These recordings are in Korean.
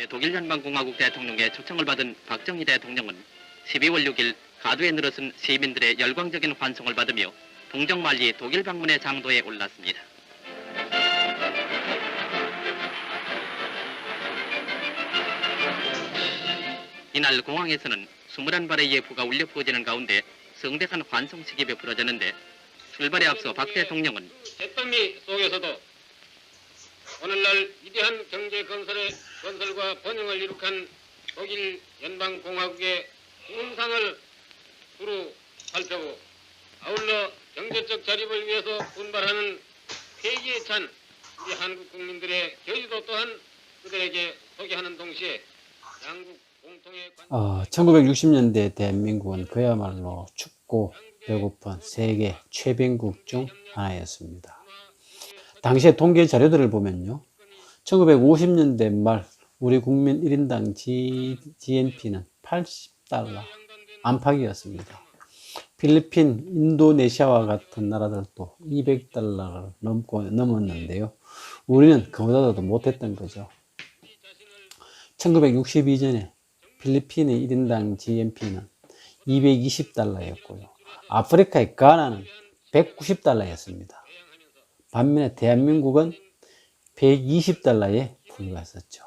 독일 연방공화국 대통령의 초청을 받은 박정희 대통령은 12월 6일 가두에 늘어선 시민들의 열광적인 환송을 받으며 동정말리 독일 방문의 장도에 올랐습니다. 이날 공항에서는 21발의 예포가 울려 퍼지는 가운데 성대한 환송식이 베풀어졌는데 출발에 앞서 박 대통령은 잿더미 속에서도 오늘날 위대한 경제 건설과 번영을 이룩한 독일 연방공화국의 흥상을 두루 살펴보고 아울러 경제적 자립을 위해서 분발하는 폐기에 찬 우리 한국 국민들의 결의도 또한 그들에게 소개하는 동시에 양국 공통의 1960년대 대한민국은 그야말로 춥고 배고픈 세계 최빈국 중 하나였습니다. 당시의 통계 자료들을 보면요, 1950년대 말 우리 국민 1인당 GNP는 80달러 안팎이었습니다. 필리핀, 인도네시아와 같은 나라들도 200달러를 넘었는데요. 우리는 그보다도 못했던 거죠. 1962년에 필리핀의 1인당 GNP는 220달러였고요. 아프리카의 가나는 190달러였습니다. 반면에 대한민국은 120달러에 불과했었죠.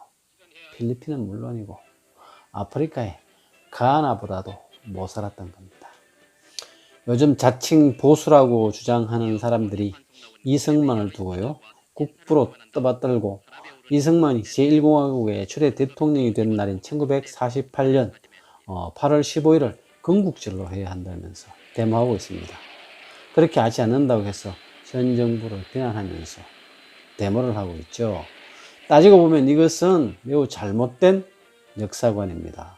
필리핀은 물론이고 아프리카의 가나보다도 못 살았던 겁니다. 요즘 자칭 보수라고 주장하는 사람들이 이승만을 두고요, 국부로 떠받들고 이승만이 제1공화국의 초대 대통령이 된 날인 1948년 8월 15일을 건국절로 해야 한다면서 데모하고 있습니다. 그렇게 하지 않는다고 해서 현 정부를 비난하면서 데모를 하고 있죠. 따지고 보면 이것은 매우 잘못된 역사관입니다.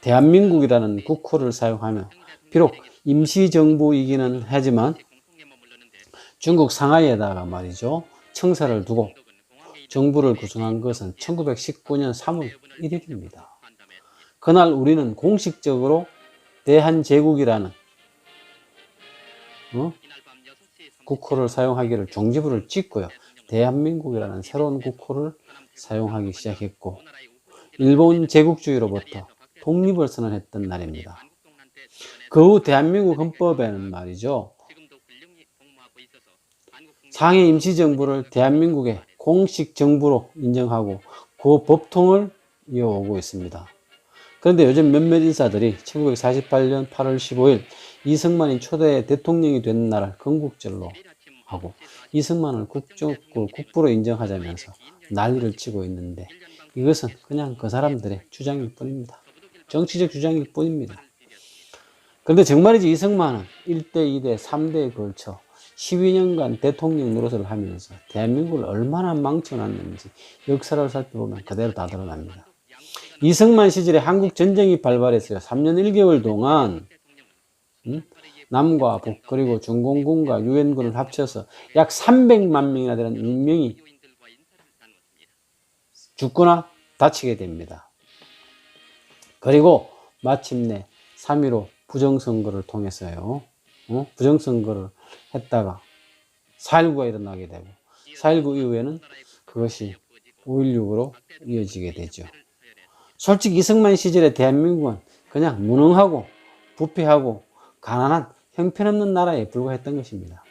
대한민국이라는 국호를 사용하며 비록 임시정부이기는 하지만 중국 상하이에다가 말이죠, 청사를 두고 정부를 구성한 것은 1919년 3월 1일입니다. 그날 우리는 공식적으로 대한제국이라는 국호를 사용하기를 종지부를 찍고요, 대한민국이라는 새로운 국호를 사용하기 시작했고 일본 제국주의로부터 독립을 선언했던 날입니다. 그 후 대한민국 헌법에는 말이죠, 상해 임시정부를 대한민국의 공식 정부로 인정하고 그 법통을 이어오고 있습니다. 그런데 요즘 몇몇 인사들이 1948년 8월 15일 이승만이 초대 대통령이 된 날을 건국절로 하고 이승만을 국부로 인정하자면서 난리를 치고 있는데 이것은 그냥 그 사람들의 주장일 뿐입니다. 정치적 주장일 뿐입니다. 그런데 정말이지 이승만은 1대, 2대, 3대에 걸쳐 12년간 대통령 노릇을 하면서 대한민국을 얼마나 망쳐놨는지 역사를 살펴보면 그대로 다 드러납니다. 이승만 시절에 한국 전쟁이 발발했어요. 3년 1개월 동안 남과 북 그리고 중공군과 유엔군을 합쳐서 약 300만 명이나 되는 인명이 죽거나 다치게 됩니다. 그리고 마침내 3.15 부정선거를 통해서요, 부정선거를 했다가 4.19가 일어나게 되고 4.19 이후에는 그것이 5.16으로 이어지게 되죠. 솔직히 이승만 시절에 대한민국은 그냥 무능하고 부패하고 가난한 형편없는 나라에 불과했던 것입니다.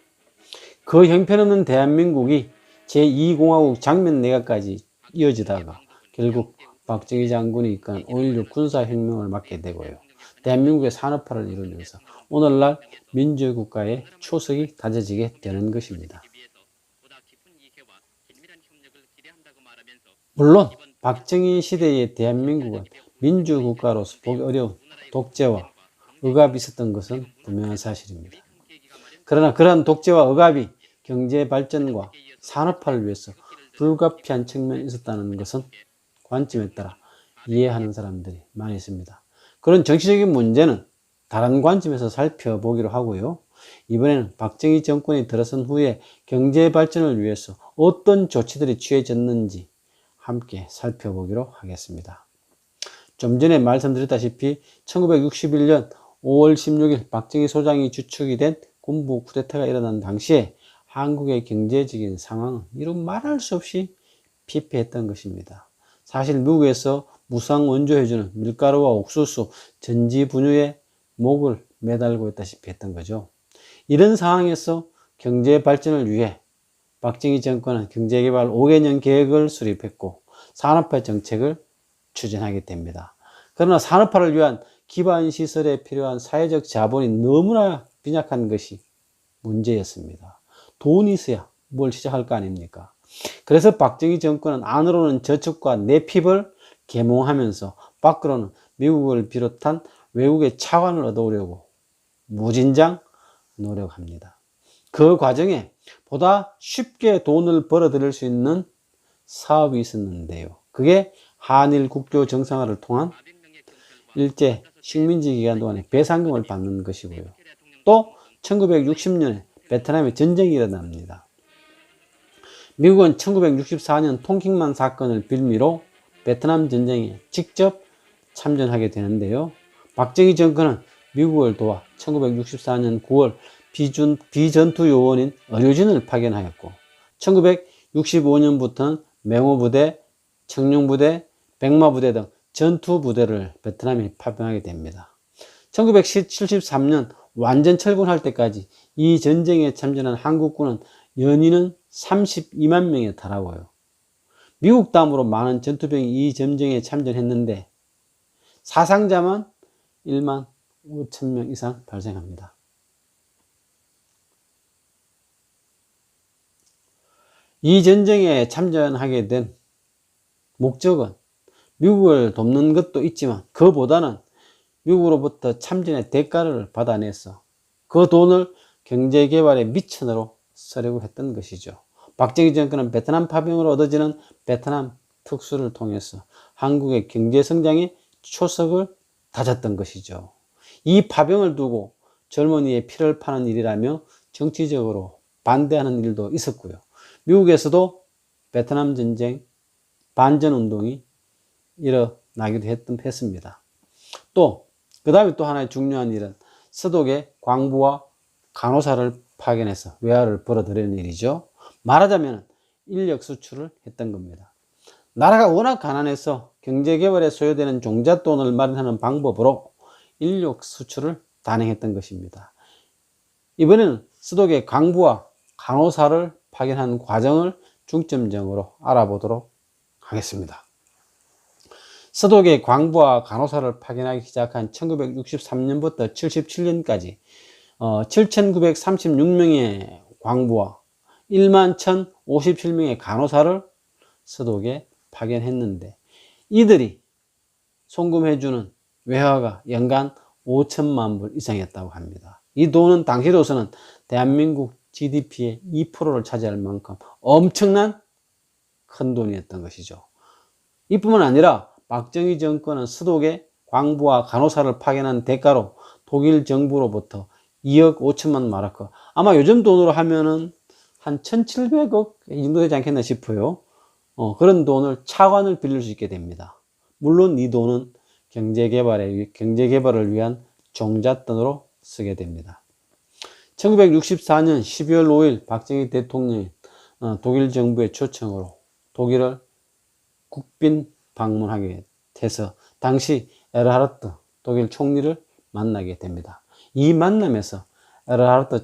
그 형편없는 대한민국이 제2공화국 장면 내각까지 이어지다가 결국 박정희 장군이 이끈 5.16 군사혁명을 맡게 되고요, 대한민국의 산업화를 이루면서 오늘날 민주국가의 초석이 다져지게 되는 것입니다. 물론 박정희 시대의 대한민국은 민주국가로서 보기 어려운 독재와 억압이 있었던 것은 분명한 사실입니다. 그러나 그러한 독재와 억압이 경제 발전과 산업화를 위해서 불가피한 측면이 있었다는 것은 관점에 따라 이해하는 사람들이 많이 있습니다. 그런 정치적인 문제는 다른 관점에서 살펴보기로 하고요, 이번에는 박정희 정권이 들어선 후에 경제 발전을 위해서 어떤 조치들이 취해졌는지 함께 살펴보기로 하겠습니다. 좀 전에 말씀드렸다시피 1961년 5월 16일 박정희 소장이 주축이 된 군부 쿠데타가 일어난 당시에 한국의 경제적인 상황은 이루 말할 수 없이 피폐했던 것입니다. 사실 미국에서 무상 원조해주는 밀가루와 옥수수, 전지 분유에 목을 매달고 있다시피 했던 거죠. 이런 상황에서 경제 발전을 위해 박정희 정권은 경제개발 5개년 계획을 수립했고 산업화 정책을 추진하게 됩니다. 그러나 산업화를 위한 기반 시설에 필요한 사회적 자본이 너무나 빈약한 것이 문제였습니다. 돈이 있어야 뭘 시작할 거 아닙니까? 그래서 박정희 정권은 안으로는 저축과 내핍을 계몽하면서 밖으로는 미국을 비롯한 외국의 차관을 얻어오려고 무진장 노력합니다. 그 과정에 보다 쉽게 돈을 벌어들일 수 있는 사업이 있었는데요. 그게 한일 국교 정상화를 통한 일제 식민지 기간 동안에 배상금을 받는 것이고요. 또 1960년에 베트남에 전쟁이 일어납니다. 미국은 1964년 통킹만 사건을 빌미로 베트남 전쟁에 직접 참전하게 되는데요. 박정희 정권은 미국을 도와 1964년 9월 비전투 요원인 의료진을 파견하였고 1965년부터는 맹호부대, 청룡부대, 백마부대 등 전투부대를 베트남에 파병하게 됩니다. 1973년 완전 철군할 때까지 이 전쟁에 참전한 한국군은 연인은 32만 명에 달하고요. 미국 다음으로 많은 전투병이 이 전쟁에 참전했는데 사상자만 1만 5천 명 이상 발생합니다. 이 전쟁에 참전하게 된 목적은 미국을 돕는 것도 있지만 그보다는 미국으로부터 참전의 대가를 받아내서 그 돈을 경제개발의 미천으로 쓰려고 했던 것이죠. 박정희 정권은 베트남 파병으로 얻어지는 베트남 특수를 통해서 한국의 경제성장의 초석을 다졌던 것이죠. 이 파병을 두고 젊은이의 피를 파는 일이라며 정치적으로 반대하는 일도 있었고요. 미국에서도 베트남 전쟁 반전 운동이 일어나기도 했습니다. 또 그 다음에 또 하나의 중요한 일은 서독의 광부와 간호사를 파견해서 외화를 벌어들이는 일이죠. 말하자면 인력 수출을 했던 겁니다. 나라가 워낙 가난해서 경제개발에 소요되는 종잣돈을 마련하는 방법으로 인력 수출을 단행했던 것입니다. 이번에는 서독의 광부와 간호사를 파견한 과정을 중점적으로 알아보도록 하겠습니다. 서독의 광부와 간호사를 파견하기 시작한 1963년부터 77년까지 7,936명의 광부와 1만 1,057명의 간호사를 서독에 파견했는데 이들이 송금해주는 외화가 연간 5천만 불 이상이었다고 합니다. 이 돈은 당시로서는 대한민국 GDP의 2%를 차지할 만큼 엄청난 큰 돈이었던 것이죠. 이뿐만 아니라 박정희 정권은 서독에 광부와 간호사를 파견한 대가로 독일 정부로부터 2억 5천만 마르크, 아마 요즘 돈으로 하면은 한 1,700억 이 정도 되지 않겠나 싶어요. 그런 돈을 차관을 빌릴 수 있게 됩니다. 물론 이 돈은 경제개발을 위한 종잣돈으로 쓰게 됩니다. 1964년 12월 5일 박정희 대통령이 독일 정부의 초청으로 독일을 국빈 방문하게 돼서 당시 에르하르트 독일 총리를 만나게 됩니다. 이 만남에서 에르하르트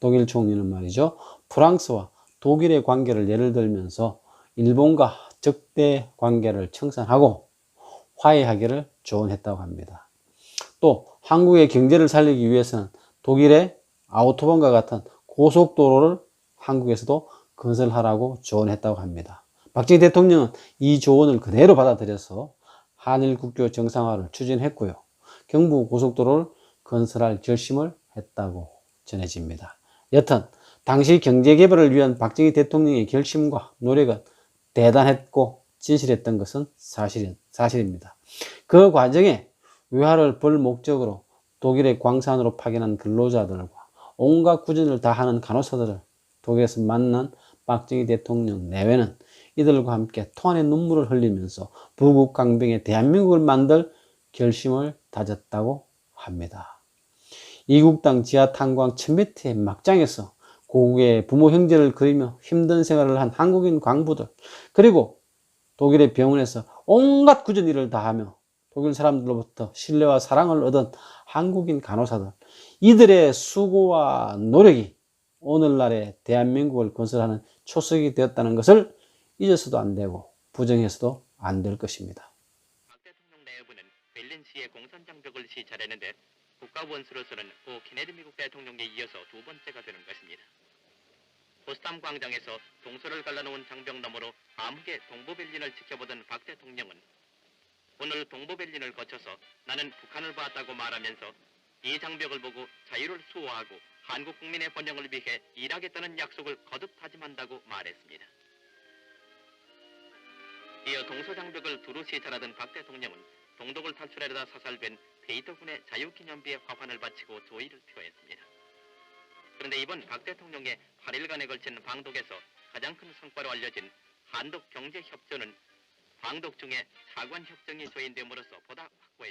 독일 총리는 말이죠, 프랑스와 독일의 관계를 예를 들면서 일본과 적대 관계를 청산하고 화해하기를 조언했다고 합니다. 또 한국의 경제를 살리기 위해서는 독일의 아우토반과 같은 고속도로를 한국에서도 건설하라고 조언했다고 합니다. 박정희 대통령은 이 조언을 그대로 받아들여서 한일 국교 정상화를 추진했고요. 경부고속도로를 건설할 결심을 했다고 전해집니다. 여튼 당시 경제개발을 위한 박정희 대통령의 결심과 노력은 대단했고 진실했던 것은 사실입니다. 그 과정에 외화를 벌 목적으로 독일의 광산으로 파견한 근로자들과 온갖 구전을 다하는 간호사들을 독일에서 만난 박정희 대통령 내외는 이들과 함께 통한의 눈물을 흘리면서 부국강병의 대한민국을 만들 결심을 다졌다고 합니다. 이국당 지하 탄광 1000m의 막장에서 고국의 부모 형제를 그리며 힘든 생활을 한 한국인 광부들, 그리고 독일의 병원에서 온갖 굳은 일을 다하며 독일 사람들로부터 신뢰와 사랑을 얻은 한국인 간호사들, 이들의 수고와 노력이 오늘날의 대한민국을 건설하는 초석이 되었다는 것을 잊어서도 안 되고 부정해서도 안 될 것입니다. 박 대통령 내부는 벨린시의 공산장벽을 시찰했는데 국가원수로서는 고 케네디 미국 대통령에 이어서 두 번째가 되는 것입니다. 포스담 광장에서 동서를 갈라놓은 장벽 너머로 암흑의 동부벨린을 지켜보던 박 대통령은 오늘 동부벨린을 거쳐서 나는 북한을 봤다고 말하면서 이 장벽을 보고 자유를 수호하고 한국 국민의 번영을 위해 일하겠다는 약속을 거듭 다짐한다고 말했습니다. 이어 동서장벽을 두루 시찰하던 박 대통령은 동독을 탈출하려다 사살된 페이터군의 자유기념비에 화환을 바치고 조의를 표했습니다. 그런데 이번 박 대통령의 8일간에 걸친 방독에서 가장 큰 성과로 알려진 한독 경제협조는 방독 중에 차관협정이 조인됨으로써 보다 확고해졌습니다.